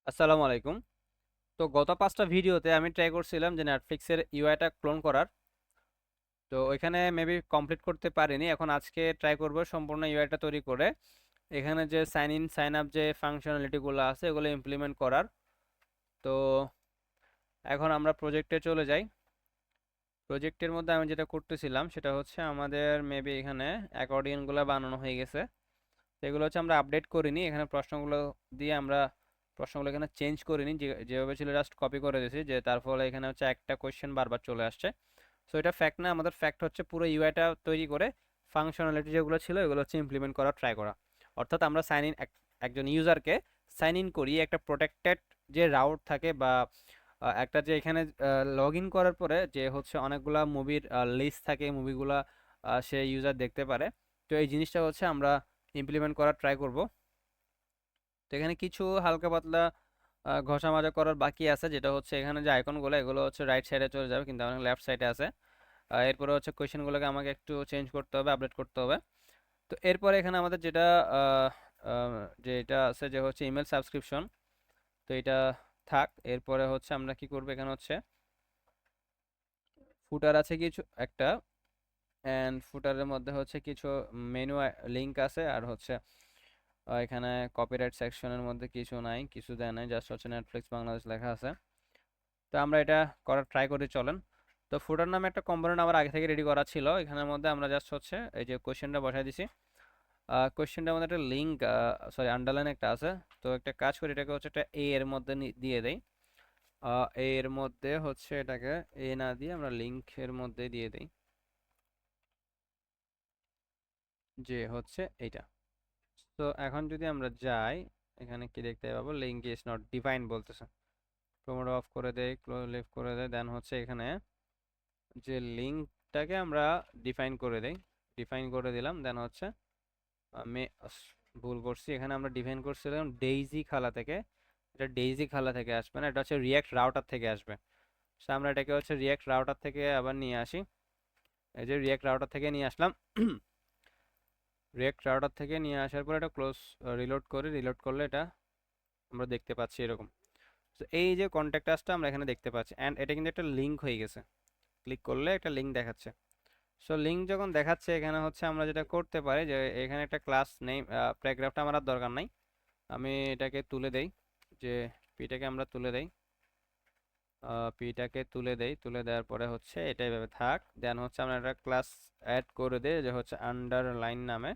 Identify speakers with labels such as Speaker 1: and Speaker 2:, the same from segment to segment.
Speaker 1: আসসালামু আলাইকুম। তো গত 5টা ভিডিওতে আমি ট্রাই করছিলাম যে নেটফ্লিক্সের ইউআইটা ক্লোন করার। তো ওইখানে মেবি কমপ্লিট করতে পারিনি। এখন আজকে ট্রাই করব সম্পূর্ণ ইউআইটা তৈরি করে এখানে যে সাইন ইন সাইন আপ যে ফাংশনালিটিগুলো আছে এগুলো ইমপ্লিমেন্ট করার। তো এখন আমরা প্রজেক্টে চলে যাই। প্রজেক্টের মধ্যে আমি যেটা করতেছিলাম সেটা হচ্ছে আমাদের মেবি এখানে অ্যাকর্ডিয়নগুলো বানানো হয়ে গেছে। তো এগুলো হচ্ছে আমরা আপডেট করিনি, এখানে প্রশ্নগুলো দিয়ে আমরা প্রশ্নগুলো এখানে চেঞ্জ করিনি, যেভাবে ছিল জাস্ট কপি করে দিয়েছি, যে তার ফলে এখানে হচ্ছে একটা কোয়েশ্চেন বারবার চলে আসছে। সো এটা ফ্যাক্ট না, আমাদের ফ্যাক্ট হচ্ছে পুরো ইউআইটা তৈরি করে ফাংশনালিটি যেগুলো ছিল এগুলো হচ্ছে ইমপ্লিমেন্ট করার ট্রাই করা। অর্থাৎ আমরা সাইন ইন একজন ইউজারকে সাইন ইন করি একটা প্রোটেক্টেড যে রাউট থাকে বা একটা যে এখানে লগ ইন করার পরে যে হচ্ছে অনেকগুলা মুভির লিস্ট থাকে, মুভিগুলা সে ইউজার দেখতে পারে। তো এই জিনিসটা হচ্ছে আমরা ইমপ্লিমেন্ট করার ট্রাই করব। তো এখানে কিছু হালকা পাতলা ঘষা মাজা করার বাকি আছে, যেটা হচ্ছে এখানে যে আইকনগুলো এগুলো হচ্ছে রাইট সাইডে চলে যাবে কিন্তু আমার লেফট সাইডে আছে। এরপরে হচ্ছে কোয়েশ্চেনগুলোকে আমাকে একটু চেঞ্জ করতে হবে, আপডেট করতে হবে। তো এরপরে এখানে আমাদের যেটা আহ, আহ, যে এটা আছে যে হচ্ছে ইমেল সাবস্ক্রিপশন, তো এটা থাক। এরপরে হচ্ছে আমরা কি করব, এখানে হচ্ছে ফুটার আছে কিছু একটা, অ্যান্ড ফুটারের মধ্যে হচ্ছে কিছু মেনু লিঙ্ক আছে, আর হচ্ছে এখানে কপিরাইট সেকশনের মধ্যে কিছু নাই, কিছু দেয় নাই, জাস্ট হচ্ছে নেটফ্লিক্স বাংলাদেশ লেখা আছে। তো আমরা এটা করার ট্রাই করি, চলেন। তো ফুটার নামে একটা কম্পোনেন্ট আমার আগে থেকে রেডি করা ছিল, এখানের মধ্যে আমরা জাস্ট হচ্ছে এই যে কোয়েশ্চেনটা বসাই দিছি। কোয়েশ্চেনটার মধ্যে একটা লিঙ্ক, সরি আন্ডারলাইন একটা আছে। তো একটা কাজ করি, এটাকে হচ্ছে একটা এ এর মধ্যে দিয়ে দেই। এ এর মধ্যে হচ্ছে এটাকে এ না দিয়ে আমরা লিঙ্কের মধ্যে দিয়ে দেই, যে হচ্ছে এইটা। তো এখন যদি আমরা যাই, এখানে কি দেখতে পাবো, লিঙ্ক ইজ নট ডিফাইন বলতেছে। প্রোমোট অফ করে দেই, ক্লোজ লিফট করে দেই, দেন হচ্ছে এখানে যে লিঙ্কটাকে আমরা ডিফাইন করে দেই, ডিফাইন করে দিলাম। দেন হচ্ছে আমি ভুল করছি, এখানে আমরা ডিফাইন করছিলাম ডেইজি খালা থেকে। এটা ডেইজি খালা থেকে আসবে না, এটা হচ্ছে রিয়াক্ট রাউটার থেকে আসবে। তো আমরা এটাকে হচ্ছে রিয়াক্ট রাউটার থেকে আবার নিয়ে আসি। এই যে রিয়াক্ট রাউটার থেকে নিয়ে আসলাম। রিয়াক্ট রাউটার থেকে নিয়ে আসার পর এটা ক্লোজ, রিলোড করি, রিলোড করলে এটা আমরা দেখতে পাচ্ছি এরকম। তো এই যে কন্ট্যাক্ট আসটা আমরা এখানে দেখতে পাচ্ছি, অ্যান্ড এটা কিন্তু একটা লিঙ্ক হয়ে গেছে। ক্লিক করলে একটা লিঙ্ক দেখাচ্ছে। সো লিঙ্ক যখন দেখাচ্ছে, এখানে হচ্ছে আমরা যেটা করতে পারি যে এখানে একটা ক্লাস নেই, প্যারাগ্রাফটা আমার আর দরকার নাই, আমি এটাকে তুলে দেই, যে পিটাকে আমরা তুলে দেই, পিটাকে তুলে দেই। তুলে দেওয়ার পরে হচ্ছে এটা এভাবে থাক। দেন হচ্ছে আমরা একটা ক্লাস অ্যাড করে দেই, যে হচ্ছে আন্ডারলাইন নামে।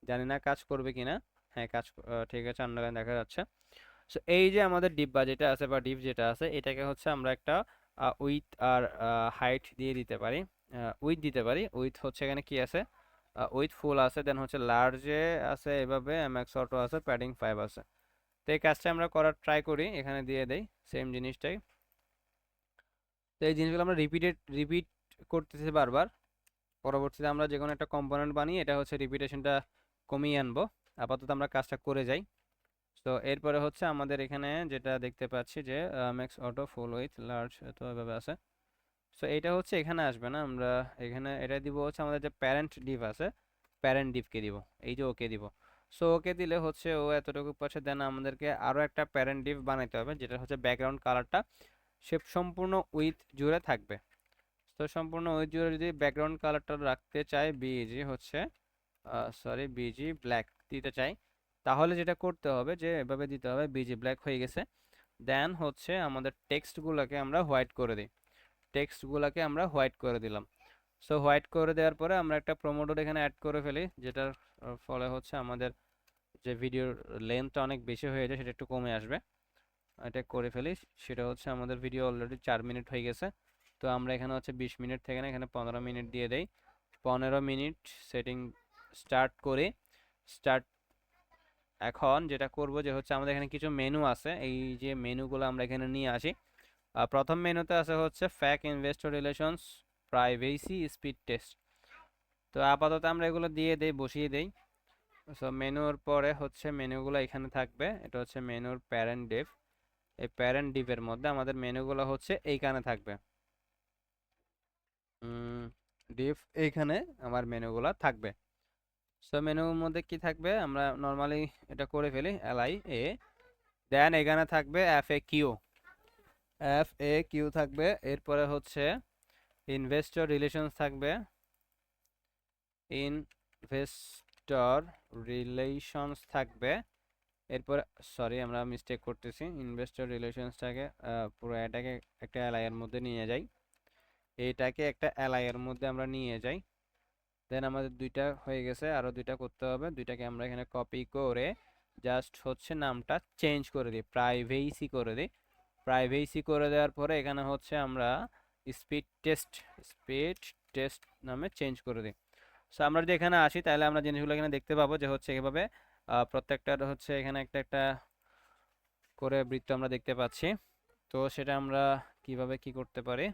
Speaker 1: জানি না কাজ করবে কিনা। হ্যাঁ কাজ ঠিক আছে, আন্ডারলাইন দেখা যাচ্ছে। সো এই যে আমাদের ডিপ বা যেটা আছে বা ডিপ যেটা আছে, এটাকে হচ্ছে আমরা একটা উইথ আর হাইট দিয়ে দিতে পারি। উইথ দিতে পারি, উইথ হচ্ছে এখানে কি আছে, উইথ ফুল আছে, দেন হচ্ছে লার্জে আছে, এভাবে এমএক্স অটো আছে, প্যাডিং 5 আছে। তো এই কাজটা আমরা করার ট্রাই করি, এখানে দিয়ে দেই সেম জিনিসটাই। তো এই জিনিসগুলো আমরা রিপিট করতেছি বারবার। পরবর্তীতে আমরা যে কোনো একটা কম্পোনেন্ট বানিয়ে এটা হচ্ছে রিপিটেশনটা কমিয়ে আনবো। আপাতত আমরা কাজটা করে যাই। তো এরপরে হচ্ছে আমাদের এখানে যেটা দেখতে পাচ্ছি যে max auto full with large, তো এভাবে আছে। সো এটা হচ্ছে এখানে আসবে না, আমরা এখানে এটা দিব হচ্ছে আমাদের যে প্যারেন্ট ডিভ আছে, প্যারেন্ট ডিভকে দিব, এই যে ওকে দিব। সো ওকে দিলে হচ্ছে ও এতটুকু পাচ্ছে, দেন আমাদেরকে আরও একটা প্যারেন্ট ডিভ বানাইতে হবে, যেটা হচ্ছে ব্যাকগ্রাউন্ড কালারটা সে সম্পূর্ণ উইথ জুড়ে থাকবে। তো সম্পূর্ণ উইথ জুড়ে যদি ব্যাকগ্রাউন্ড কালারটা রাখতে চাই, বিজি হচ্ছে সরি বিজি ব্ল্যাক দিতে চাই, তাহলে যেটা করতে হবে যে এভাবে দিতে হবে, বিজি ব্ল্যাক হয়ে গেছে। দেন হচ্ছে আমাদের টেক্সটগুলোকে আমরা হোয়াইট করে দিই, টেক্সটগুলোকে আমরা হোয়াইট করে দিলাম। সো হোয়াইট করে দেওয়ার পরে আমরা একটা প্রোমোডোর এখানে অ্যাড করে ফেলি, যেটার ফলে হচ্ছে আমাদের যে ভিডিওর লেন্থটা অনেক বেশি হয়ে যায় সেটা একটু কমে আসবে। এটা করে ফেলি, সেটা হচ্ছে আমাদের ভিডিও অলরেডি 4 মিনিট হয়ে গেছে। তো আমরা এখানে হচ্ছে 20 মিনিট থেকে না এখানে 15 মিনিট দিয়ে দেই। 15 মিনিট সেটিং স্টার্ট করে স্টার্ট। এখন যেটা করব যে হচ্ছে আমাদের এখানে কিছু মেনু আছে, এই যে মেনুগুলো আমরা এখানে নিয়ে আসি। প্রথম মেনুতে আছে হচ্ছে FAQ investor relations, privacy, speed test. তো আপাতত আমরা এগুলো দিয়ে দেই, বসিয়ে দেই। সো মেনুর পরে হচ্ছে মেনুগুলো এখানে থাকবে, এটা হচ্ছে মেনুর প্যারেন্ট ডিভ। এই প্যারেন্ট ডিভের মধ্যে আমাদের মেনুগুলো হচ্ছে এইখানে থাকবে। ডিভ এইখানে আমার মেনুগুলো থাকবে। সো মেনুর মধ্যে কি থাকবে, আমরা নর্মালি এটা করে ফেলি, এলআই এ দেন এখানে থাকবে এফ এ কিউ থাকবে। এরপরে হচ্ছে ইনভেস্টর রিলেশনস থাকবে, ইনভেস্টর রিলেশনস থাকবে। এরপর সরি আমরা মিস্টেক করতেছি, ইনভেস্টর রিলেশনসটাকে পুরো এটাকে একটা এলআই এর মধ্যে নিয়ে যাই, এইটাকে একটা এলআই এর মধ্যে আমরা নিয়ে যাই। দেন আমাদের দুইটা হয়ে গেছে, আরো দুইটা করতে হবে। দুইটাকে আমরা এখানে কপি করে জাস্ট হচ্ছে নামটা চেঞ্জ করে দিই, প্রাইভেসি করে দিই। প্রাইভেসি করে দেওয়ার পরে এখানে হচ্ছে আমরা স্পিড টেস্ট স্পিড টেস্ট নামে চেঞ্জ করে দিই। সো আমরা যদি এখানে আসি তাহলে আমরা জিনিসগুলো এখানে দেখতে পাবো যে হচ্ছে এভাবে প্রত্যেকটার হচ্ছে এখানে একটা একটা করে বৃত্ত আমরা দেখতে পাচ্ছি। তো সেটা আমরা কিভাবে কি করতে পারি,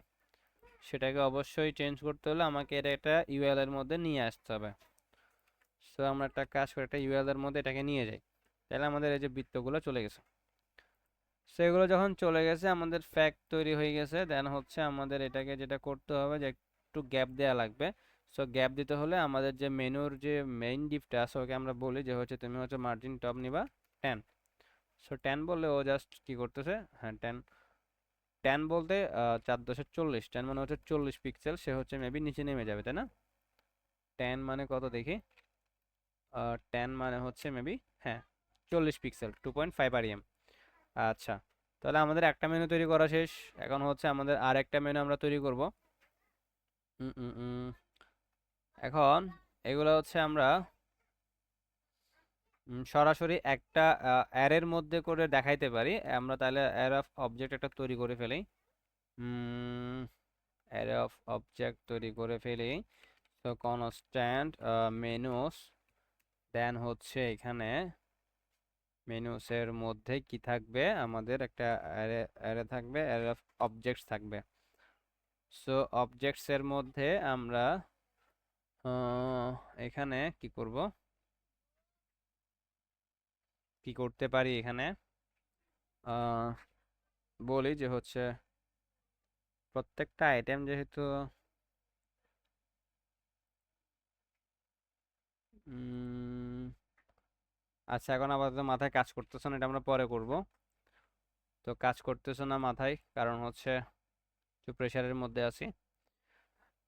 Speaker 1: সেটাকে অবশ্যই চেঞ্জ করতে হলে আমাকে এটা একটা ইউএল এর মধ্যে নিয়ে আসতে হবে। সো আমরা একটা কাজ করে একটা ইউএল এর মধ্যে এটাকে নিয়ে যাই, তাহলে আমাদের এই যে বৃত্তগুলো চলে গেছে। সেগুলো যখন চলে গেছে আমাদের ফ্যাক্ট তৈরি হয়ে গেছে। দেন হচ্ছে আমাদের এটাকে যেটা করতে হবে যে একটু গ্যাপ দেওয়া লাগবে। সো গ্যাপ দিতে হলে আমাদের যে মেনুর যে মেইন ডিপটা আছে ওকে আমরা বলি যে হচ্ছে তুমি হচ্ছে মার্জিন টপ নিবা 10। সো 10 বললে ও জাস্ট কি করতেছে, হ্যাঁ 10 10 বলতে 4.40, 10 মানে হচ্ছে 40 পিক্সেল, সে হচ্ছে মেবি নিচে নেমে যাবে, তাই না? 10 মানে কত দেখি, 10 মানে হচ্ছে মেবি, হ্যাঁ 40 পিক্সেল, 2.5 REM। আচ্ছা, তাহলে আমাদের একটা মেনু তৈরি করা শেষ। এখন হচ্ছে আমাদের আর একটা মেনু আমরা তৈরি করব। উম, উম, উম, এখন এগুলো হচ্ছে আমরা সরাসরি একটা অ্যারের মধ্যে করে দেখাইতে পারি। আমরা তাহলে অ্যারে অফ অবজেক্ট একটা তৈরি করে ফেলি। অ্যারে অফ অবজেক্ট তৈরি করে ফেলি। তো কনস্ট্যান্ট মেনুস, দেন হচ্ছে এখানে মেনুসের মধ্যে কি থাকবে, আমাদের একটা অ্যারে অ্যারে থাকবে, অ্যারে অফ অবজেক্টস থাকবে। সো অবজেক্টস এর মধ্যে আমরা এখানে কি করব, কি করতে পারি এখানে, আহ, বলি যে হচ্ছে প্রত্যেকটা আইটেম যেহেতু উম, আচ্ছা এখন আপাতত মাথায় কাজ করতেছে না, এটা আমরা পরে করব। তো কাজ করতেছে না মাথায়, কারণ হচ্ছে একটু প্রেশারের মধ্যে আছি।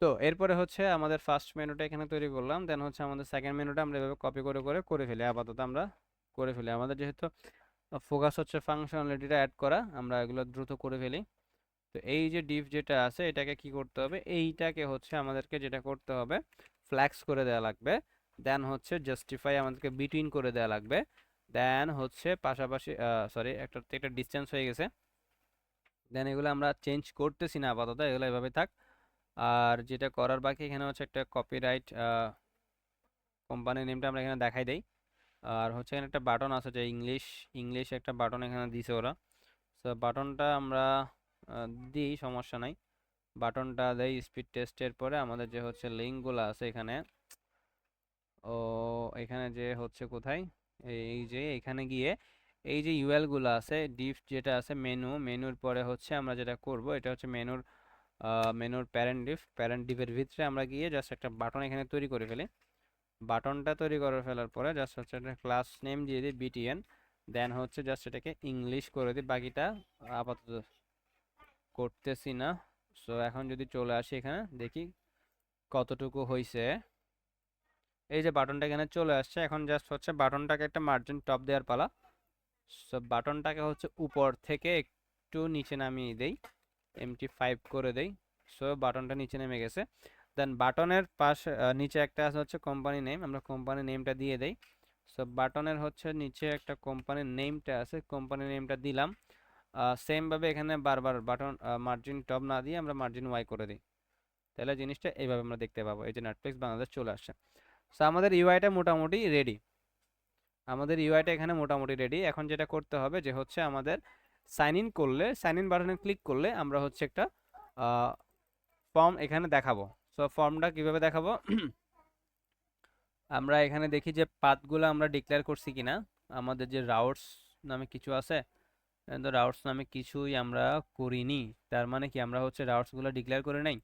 Speaker 1: তো এরপরে হচ্ছে আমাদের ফার্স্ট মেনুটা এখানে তৈরি করলাম। দেন হচ্ছে আমাদের সেকেন্ড মেনুটা আমরা এভাবে কপি করে করে করে ফেলি, আপাতত আমরা করে ফেলি। আমাদের যেহেতু ফোকাস হচ্ছে ফাংশনালিটিটা অ্যাড করা, আমরা এগুলো দ্রুত করে ফেলি। তো এই যে ডিভ যেটা আছে এটাকে কি করতে হবে, এইটাকে হচ্ছে আমাদেরকে যেটা করতে হবে ফ্ল্যাক্স করে দেওয়া লাগবে। দেন হচ্ছে জাস্টিফাই আমাদেরকে বিটুইন করে দেওয়া লাগবে। দেন হচ্ছে পাশাপাশি সরি একটা একটা ডিসটেন্স হয়ে গেছে। দেন এগুলো আমরা চেঞ্জ করতেছি না আপাতত, এগুলো এভাবে থাক। আর যেটা করার বাকি এখানে হচ্ছে একটা কপিরাইট কোম্পানি নেমটা আমরা এখানে দেখাই দেই। আর হচ্ছে এখানে একটা বাটন আছে যে ইংলিশ, ইংলিশ একটা বাটন এখানে দিছে ওরা। তো বাটনটা আমরা দিই, সমস্যা নাই। বাটনটা দেই স্পিড টেস্টের পরে আমাদের যে হচ্ছে লিঙ্কগুলো আছে এখানে, ও এখানে যে হচ্ছে কোথায়, এই যে এখানে গিয়ে এই যে ইউএল গুলো আছে, ডিফ যেটা আছে মেনুর পরে হচ্ছে আমরা যেটা করব এটা হচ্ছে মেনুর প্যারেন্ট ডিফের ভিতরে আমরা গিয়ে জাস্ট একটা বাটন এখানে তৈরি করে ফেলি। বাটনটা তৈরি করে ফেলার পরে জাস্ট হচ্ছে একটা ক্লাস নেম দিয়ে দিই বিটিএন। দেন হচ্ছে জাস্ট এটাকে ইংলিশ করে দিই, বাকিটা আপাতত করতেছি না। সো এখন যদি চলে আসি এখানে দেখি কতটুকু হয়েছে। এই যে বাটনটা এখানে চলে আসছে, এখন জাস্ট হচ্ছে বাটনটাকে একটা মার্জিন টপ দেওয়ার পালা। সো বাটনটাকে হচ্ছে উপর থেকে একটু নিচে নামিয়ে দেই, MT5 করে দেই। সো বাটনটা নিচে নেমে গেছে। দেন বাটনের পাশে নিচে একটা আছে হচ্ছে কোম্পানি নেম, আমরা কোম্পানি নেমটা দিয়ে দেই। সো বাটনের হচ্ছে নিচে একটা কোম্পানির নেমটা আছে, কোম্পানি নেমটা দিলাম। সেম ভাবে এখানে বারবার বাটন মার্জিন টপ না দিয়ে আমরা মার্জিন ওয়াই করে দিই, তাহলে জিনিসটা এইভাবে আমরা দেখতে পাবো। এই যে নেটফ্লিক্স বাংলাদেশ চলে আসছে। সো আমাদের ইউআইটা মোটামুটি রেডি, আমাদের ইউআইটা এখানে মোটামুটি রেডি। এখন যেটা করতে হবে যে হচ্ছে আমাদের সাইন ইন করলে, সাইন ইন বাটনে ক্লিক করলে আমরা হচ্ছে একটা ফর্ম এখানে দেখাবো। সো ফর্মটা কিভাবে দেখাবো, আমরা এখানে দেখি যে পাথগুলো আমরা ডিক্লেয়ার করছি কিনা। আমাদের যে রাউটস নামে কিছু আছে, তো রাউটস নামে কিছুই আমরা করিনি, তার মানে কি আমরা হচ্ছে রাউটসগুলো ডিক্লেয়ার করে নাই।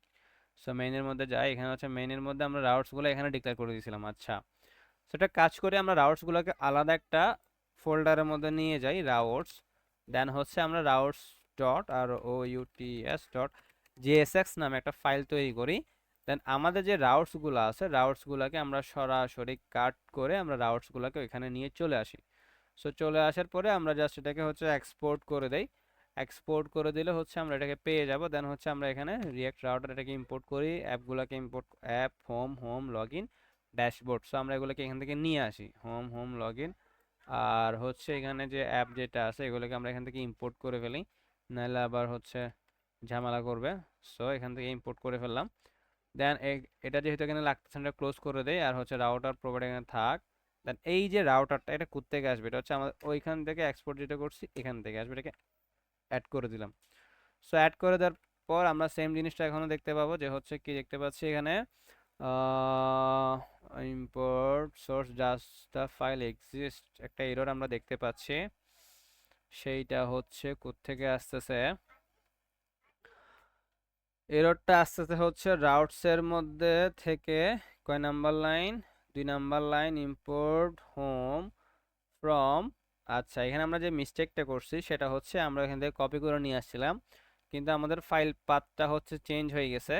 Speaker 1: সো মেইনের মধ্যে যাই, এখানে হচ্ছে মেইনের মধ্যে আমরা রাউটসগুলো এখানে ডিক্লেয়ার করে দিয়েছিলাম। আচ্ছা, সেটা কাজ করে আমরা রাউটসগুলোকে আলাদা একটা ফোল্ডারের মধ্যে নিয়ে যাই, রাউটস। দেন হচ্ছে আমরা রাউটস ডট আর ও ইউটিএস ডট জেএসএক্স নামে একটা ফাইল তৈরি করি। দেন আমাদের যে রাউটসগুলো আছে রাউটসগুলোকে আমরা সরাসরি কাট করে আমরা রাউটসগুলোকে ওইখানে নিয়ে চলে আসি। সো চলে আসার পরে আমরা জাস্ট এটাকে হচ্ছে এক্সপোর্ট করে দেই। এক্সপোর্ট করে দিলে হচ্ছে আমরা এটাকে পেয়ে যাব। দেন হচ্ছে আমরা এখানে রিয়েক্ট রাউটার এটাকে ইম্পোর্ট করি, অ্যাপগুলোকে import, app home home log in dashboard. So আমরা এগুলোকে এখান থেকে নিয়ে আসি, হোম হোম লগ ইন। আর হচ্ছে এখানে যে অ্যাপ যেটা আছে এগুলোকে আমরা এখান থেকে ইম্পোর্ট করে ফেলি, নাহলে আবার হচ্ছে ঝামেলা করবে। সো এখান থেকে ইম্পোর্ট করে ফেললাম। দেন এটা যেহেতু এখানে লাগতেছে এটা ক্লোজ করে দেই। আর হচ্ছে রাউটার প্রোভাইডার এখানে থাক। দেন এই যে রাউটারটা এটা কোত্থেকে আসবে, এটা হচ্ছে আমাদের ওইখান থেকে এক্সপোর্ট যেটা করছি এখান থেকে আসবে, এটাকে অ্যাড করে দিলাম। সো অ্যাড করে দেওয়ার পর আমরা সেম জিনিসটা এখনো দেখতে পাবো, যে হচ্ছে কি দেখতে পাচ্ছি এখানে import source just the file exist একটা এরর আমরা দেখতে পাচ্ছি। সেইটা হচ্ছে কোত্থেকে আসতেছে, এররটা আসতেছে হচ্ছে রাউটসের মধ্যে থেকে। কয় number line, 2 number line, import home from. আচ্ছা, এখানে আমরা যে মিস্টেকটা করছি সেটা হচ্ছে আমরা এখান থেকে কপি করে নিয়ে আসছিলাম, কিন্তু আমাদের ফাইল পাথটা হচ্ছে চেঞ্জ হয়ে গেছে।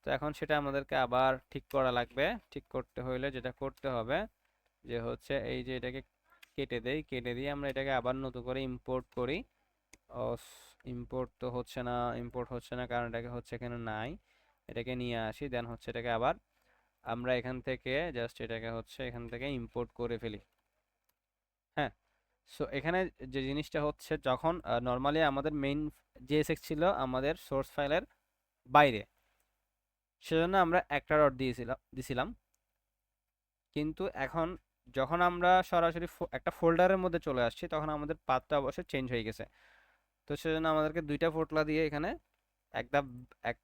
Speaker 1: তো এখন সেটা আমাদেরকে আবার ঠিক করা লাগবে। ঠিক করতে হইলে যেটা করতে হবে যে হচ্ছে এই যে এটাকে কেটে দেই, কেটে দিয়ে আমরা এটাকে আবার নতুন করে ইম্পোর্ট করি। ইম্পোর্ট তো হচ্ছে না, ইম্পোর্ট হচ্ছে না কারণ এটাকে হচ্ছে এখানে নাই। এটাকে নিয়ে আসি, দেন হচ্ছে এটাকে আবার আমরা এখান থেকে জাস্ট এটাকে হচ্ছে এখান থেকে ইম্পোর্ট করে ফেলি। হ্যাঁ, সো এখানে যে জিনিসটা হচ্ছে যখন নর্মালি আমাদের মেইন জেএসএক্স ছিল আমাদের সোর্স ফাইলের বাইরে, সেজন্য আমরা একটা ডট দিছিলাম। কিন্তু এখন যখন আমরা সরাসরি একটা ফোল্ডারের মধ্যে চলে আসছি তখন আমাদের পাথটা অবশ্যই চেঞ্জ হয়ে গেছে। তো সেজন্য আমাদেরকে দুইটা পোটলা দিয়ে এখানে এক ধাপ এক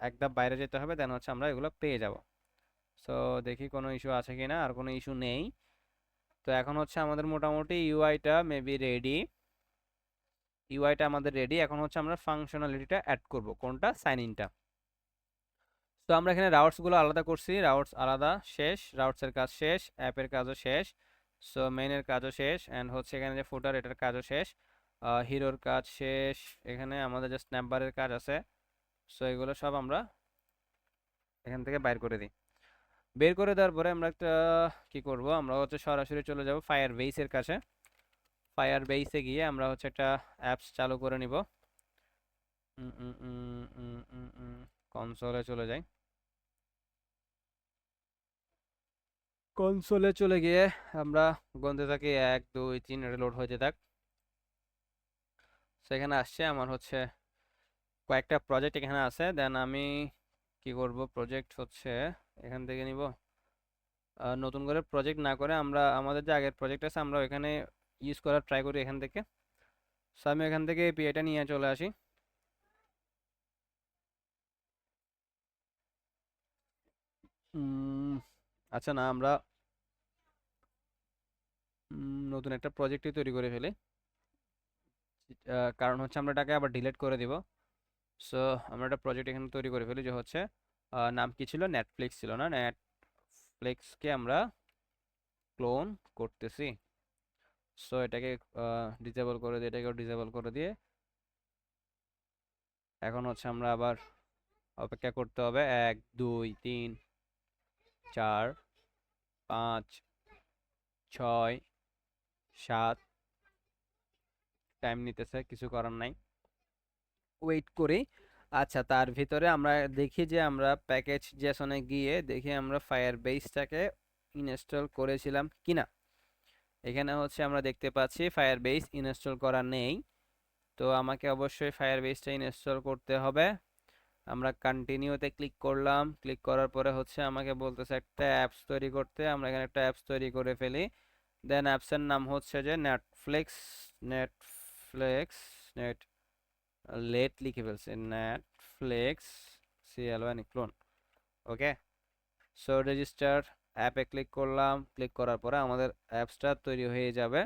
Speaker 1: এক ধাপ বাইরে যেতে হবে, দেন হচ্ছে আমরা এগুলো পেয়ে যাব। সো দেখি কোনো ইস্যু আছে কিনা, আর কোনো ইস্যু নেই। তো এখন হচ্ছে আমাদের মোটামুটি ইউআইটা মেবি রেডি। ইউআইটা আমাদের রেডি। এখন হচ্ছে আমরা ফাংশনালিটিটা অ্যাড করব, কোনটা, সাইন ইনটা। তো আমরা এখানে রাউটসগুলো আলাদা করছি, রাউটস আলাদা শেষ, রাউটসের কাজ শেষ, অ্যাপের কাজও শেষ। সো মেইনের কাজও শেষ, অ্যান্ড হচ্ছে এখানে যে ফুটার এটার কাজও শেষ, হিরোর কাজ শেষ। এখানে আমাদের যে স্ন্যাপবারের কাজ আছে। সো এগুলো সব আমরা এখান থেকে বাইর করে দিই। বের করে দেওয়ার পরে আমরা একটা কি করব, আমরা হচ্ছে সরাসরি চলে যাব ফায়ার বেসের কাছে। ফায়ার বেসে গিয়ে আমরা হচ্ছে একটা অ্যাপস চালু করে নিব। কনসোলে চলে যাই। কনসোলে চলে গিয়ে আমরা গুনতে থাকি 1 2 3, এটা লোড হয়ে থাক। সেখানে আসছে আমার হচ্ছে কয়েকটা প্রজেক্ট এখানে আছে। দেন আমি কি করব, প্রজেক্ট হচ্ছে এখান থেকে নিব। নতুন করে প্রজেক্ট না করে আমরা আমাদের যে আগের প্রজেক্ট আছে আমরা এখানে ইউজ করার ট্রাই করি এখান থেকে। সো আমি এখান থেকে এপিআইটা নিয়ে চলে আসি। আচ্ছা, না আমরা নতুন একটা প্রজেক্টই তৈরি করে ফেলি, কারণ হচ্ছে আমরা এটাকে আবার ডিলিট করে দিব। সো আমরা একটা প্রজেক্ট এখানে তৈরি করে ফেলি, যে হচ্ছে নাম কি ছিল, নেটফ্লিক্স ছিল না, নেটফ্লিক্সকে আমরা ক্লোন করতেছি। সো এটাকে ডিসেবল করে দিয়ে, এটাকেও ডিসেবল করে দিয়ে এখন হচ্ছে আমরা আবার অপেক্ষা করতে হবে 1 2 3 4 5 6 7, টাইম নিতেছে, কিছু করার নাই, ওয়েট করি। আচ্ছা, তার ভিতরে আমরা দেখি যে আমরা প্যাকেজ জেসনে গিয়ে দেখি আমরা ফায়ার বেসটাকে ইনস্টল করেছিলাম কিনা। এখানে হচ্ছে আমরা দেখতে পাচ্ছি ফায়ার বেস ইনস্টল করা নেই। তো আমাকে অবশ্যই ফায়ার বেসটা ইনস্টল করতে হবে। আমরা কন্টিনিউতে ক্লিক করলাম, ক্লিক করার পরে হচ্ছে আমাকে বলতেছে একটা অ্যাপস তৈরি করতে। আমরা এখানে একটা অ্যাপস তৈরি করে ফেলি। দেন অ্যাপসের নাম হচ্ছে যে নেটফ্লিক্স, নেটফ্লিক্স নেট লেট লিখে ফেলছে, নেটফ্লিক্স CLON ক্লোন। ওকে, সো রেজিস্টার অ্যাপে ক্লিক করলাম। ক্লিক করার পরে আমাদের অ্যাপসটা তৈরি হয়ে যাবে।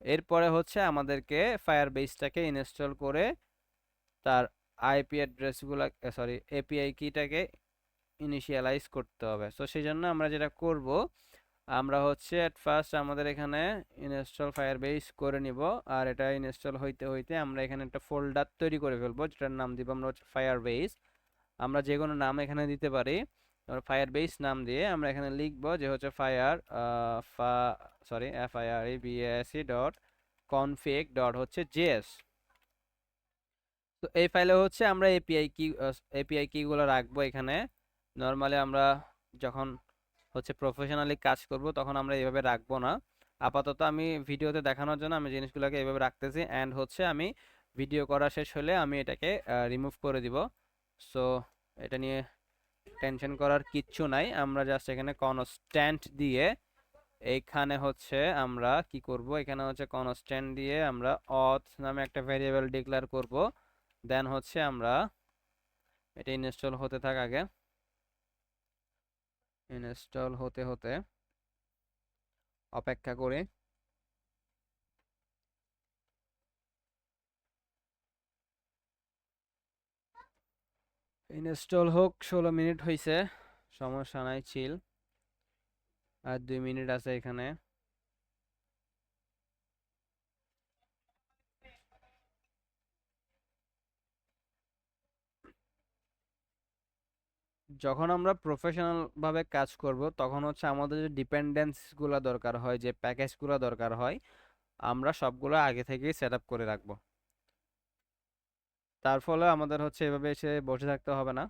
Speaker 1: এরপরে হচ্ছে আমাদেরকে ফায়ার বেসটাকে ইনস্টল করে তার আইপি অ্যাড্রেসগুলো, সরি, এপিআই কিটাকে ইনিশিয়ালাইজ করতে হবে। সো সেই জন্য আমরা যেটা করব, আমরা হচ্ছে এট ফার্স্ট আমাদের এখানে ইনস্টল ফায়ারবেস করে নিব। আর এটা ইনস্টল হইতে হইতে আমরা এখানে একটা ফোল্ডার তৈরি করে ফেলবো, যেটার নাম দিব আমরা হচ্ছে ফায়ারবেস। আমরা যে কোনো নাম এখানে দিতে পারি। ফায়ারবেস নাম দিয়ে আমরা এখানে লিখবো যে হচ্ছে firebase ডট কনফিগ ডট হচ্ছে জেএস। তো এই ফাইলে হচ্ছে আমরা এপিআই কি গুলো রাখবো এখানে। নর্মালি আমরা যখন হচ্ছে প্রফেশনালি কাজ করব তখন আমরা এইভাবে রাখবো না। আপাতত আমি ভিডিওতে দেখানোর জন্য আমি জিনিসগুলোকে এইভাবে রাখতেছি, অ্যান্ড হচ্ছে আমি ভিডিও করা শেষ হলে আমি এটাকে রিমুভ করে দিব। সো এটা নিয়ে টেনশন করার কিচ্ছু নাই। আমরা জাস্ট এখানে কনস্ট্যান্ট দিয়ে এইখানে হচ্ছে আমরা কি করব, এখানে হচ্ছে কনস্ট্যান্ট দিয়ে আমরা অথ নামে একটা ভেরিয়েবল ডিক্লেয়ার করব। দেন হচ্ছে আমরা এটা ইনস্টল হতে থাক, আগে ইনস্টল হতে হতে অপেক্ষা করে। ইনস্টল হোক, 16 মিনিট হয়েছে, সমস্যা নাই, চিল। আর 2 মিনিট আছে এখানে। যখন আমরা প্রফেশনাল ভাবে কাজ করব তখন হচ্ছে আমাদের যে ডিপেন্ডেন্স গুলা দরকার হয়, যে প্যাকেজ গুলা দরকার হয়, আমরা সবগুলো আগে থেকেই সেট আপ করে রাখবো। তার ফলে আমাদের হচ্ছে এভাবে এসে বসে থাকতে হবে না।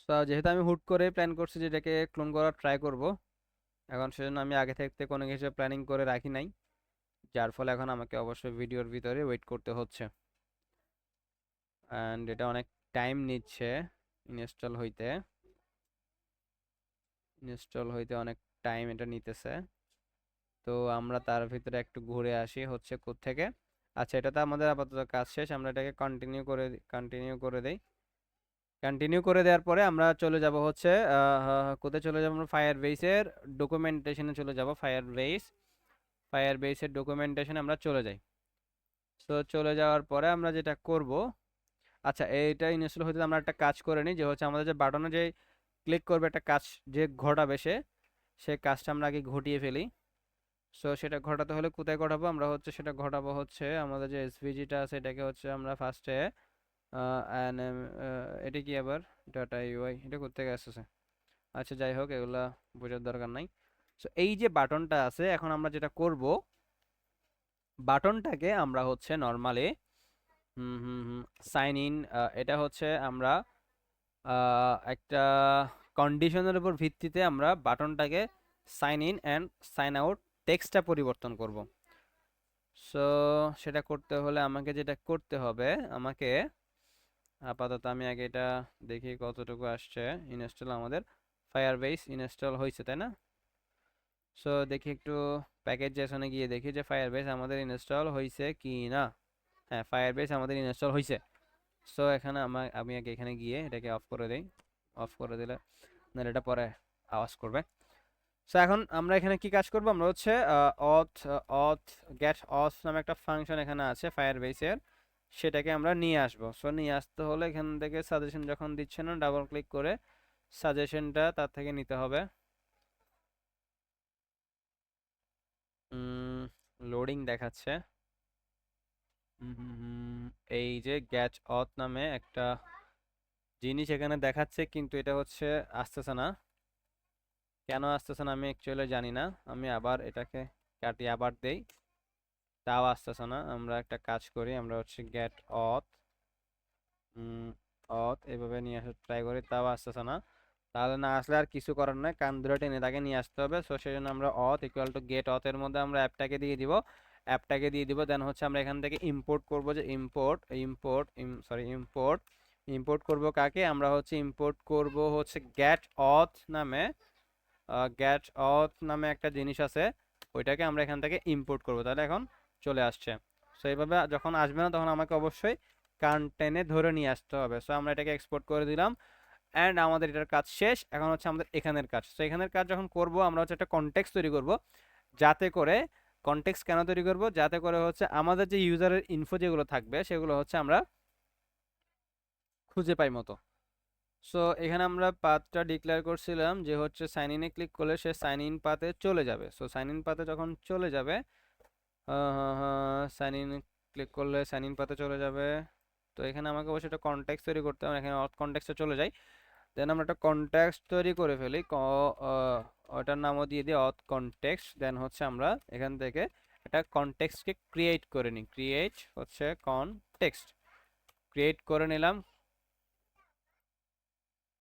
Speaker 1: তো যেহেতু আমি হুট করে প্ল্যান করছি যে এটাকে ক্লোন করার ট্রাই করব, এখন সেজন্য আমি আগে থাকতে কোনো কিছু প্ল্যানিং করে রাখি নাই, যার ফলে এখন আমাকে অবশ্যই ভিডিওর ভিতরে ওয়েট করতে হচ্ছে। অ্যান্ড এটা অনেক টাইম নিচ্ছে ইনস্টল হইতে অনেক টাইম এটা নিতেছে। তো আমরা তার ভিতরে একটু ঘুরে আসি হচ্ছে কোত্থেকে। আচ্ছা, এটা তো আমাদের আপাতত কাজ শেষ, আমরা এটাকে কন্টিনিউ করে দেই। কন্টিনিউ করে দেওয়ার পরে আমরা চলে যাব হচ্ছে কোথায় চলে যাব, আমরা ফায়ারবেসের ডকুমেন্টেশনে চলে যাব। ফায়ারবেসের ডকুমেন্টেশনে আমরা চলে যাই। তো চলে যাওয়ার পরে আমরা যেটা করব, আচ্ছা এইটা ইনস্টল হতে আমরা একটা কাজ করে নিই, যে হচ্ছে আমাদের যে বাটনে যে ক্লিক করবে একটা কাজ যে ঘটাবে সে কাজটা আমরা আগে ঘটিয়ে ফেলি। সো সেটা ঘটাতে হলে কোথায় ঘটাবো, আমরা হচ্ছে সেটা ঘটাবো হচ্ছে আমাদের যে এসভিজিটা আছে এটাকে হচ্ছে আমরা ফার্স্টে এটা কি আবার ডাটা ইউআই এটা কোথেকে আসতেছে। আচ্ছা যাই হোক, এগুলা বোঝার দরকার নাই। সো এই যে বাটনটা আছে, এখন আমরা যেটা করব, বাটনটাকে আমরা হচ্ছে normally hmm hmm hmm sign in, এটা হচ্ছে আমরা একটা কন্ডিশনের উপর ভিত্তিতে আমরা বাটনটাকে sign in and sign out টেক্সটটা পরিবর্তন করব। সো সেটা করতে হলে আমাকে যেটা করতে হবে, আমাকে আপাতত আমি আগে এটা দেখি কতটুকু আসছে ইনস্টল। আমাদের ফায়ারবেস ইনস্টল হয়েছে তাই না? সো দেখি একটু প্যাকেজ জেসনে গিয়ে দেখি যে ফায়ারবেস আমাদের ইনস্টল হয়েছে কি না। হ্যাঁ, ফায়ারবেস আমাদের ইনস্টল হয়েছে। সো এখানে আমি আগে এখানে গিয়ে এটাকে অফ করে দেই। অফ করে দিলে না, এটা পরে আওয়াজ করবে। সো এখন আমরা এখানে কি কাজ করব, আমরা হচ্ছে অথ অথ গেট অথ নামে একটা ফাংশন এখানে আছে ফায়ারবেসের, সেটাকে আমরা নিয়ে আসব। সো নিয়ে আসতে হলে এখান থেকে সাজেশন যখন দিচ্ছে না, ডাবল ক্লিক করে সাজেশনটা তার থেকে নিতে হবে। লোডিং দেখাচ্ছে। এই যে গ্যাট অথ নামে একটা জিনিস এখানে দেখাচ্ছে, কিন্তু এটা হচ্ছে আসতেছে না। কেন আসতেছে না আমি অ্যাকচুয়ালি জানি না। আমি আবার এটাকে কাটিয়ে আবার দেই, তাও আসতেছে না। আমরা একটা কাজ করি, আমরা হচ্ছে গেট অথ অথ এভাবে নিয়ে আসার ট্রাই করি, তাও আসতেছে না। তাহলে না আসলে আর কিছু করার নয়, কান ধরে টেনে তাকে নিয়ে আসতে হবে। সো সেই জন্য আমরা অথ ইকুয়াল টু গেট অথ এর মধ্যে আমরা অ্যাপটাকে দিয়ে দিব। দেন হচ্ছে আমরা এখান থেকে ইম্পোর্ট করব, যে ইম্পোর্ট করব কাকে, আমরা হচ্ছে ইম্পোর্ট করব হচ্ছে গ্যাট অথ নামে একটা জিনিস আছে, ওইটাকে আমরা এখান থেকে ইম্পোর্ট করব। তাহলে এখন চলে আসছে। সো এইভাবে যখন আসবে না তখন আমাকে অবশ্যই কান টেনে ধরে নিয়ে আসতে হবে। সো আমরা এটাকে এক্সপোর্ট করে দিলাম, অ্যান্ড আমাদের এটার কাজ শেষ। এখন হচ্ছে আমাদের এখানের কাজ। তো এখানের কাজ যখন করব, আমরা হচ্ছে একটা কনটেক্সট তৈরি করব, যাতে করে কনটেক্সট কেন তৈরি করব, যাতে করে হচ্ছে আমাদের যে ইউজারের ইনফো যেগুলো থাকবে সেগুলো হচ্ছে আমরা খুঁজে পাই মতো। সো এখানে আমরা পাথটা ডিক্লেয়ার করছিলাম যে হচ্ছে সাইন ইনে ক্লিক করলে সে সাইন ইন পাথে চলে যাবে। সো সাইন ইন পাথে যখন চলে যাবে, সাইন ইন ক্লিক করলে সাইন ইন পাথে চলে যাবে। তো এখানে আমাকে অবশ্যই একটা কনটেক্সট তৈরি করতে হবে, এখানে অথ কনটেক্সটে চলে যাই। দেন আমরা একটা কনটেক্সট তৈরি করে ফেলি, ওটার নামও দিয়ে দিই অথ কনটেক্সট। দেন হচ্ছে আমরা এখান থেকে একটা কনটেক্সটকে ক্রিয়েট করে নিই, ক্রিয়েট হচ্ছে কনটেক্সট ক্রিয়েট করে নিলাম।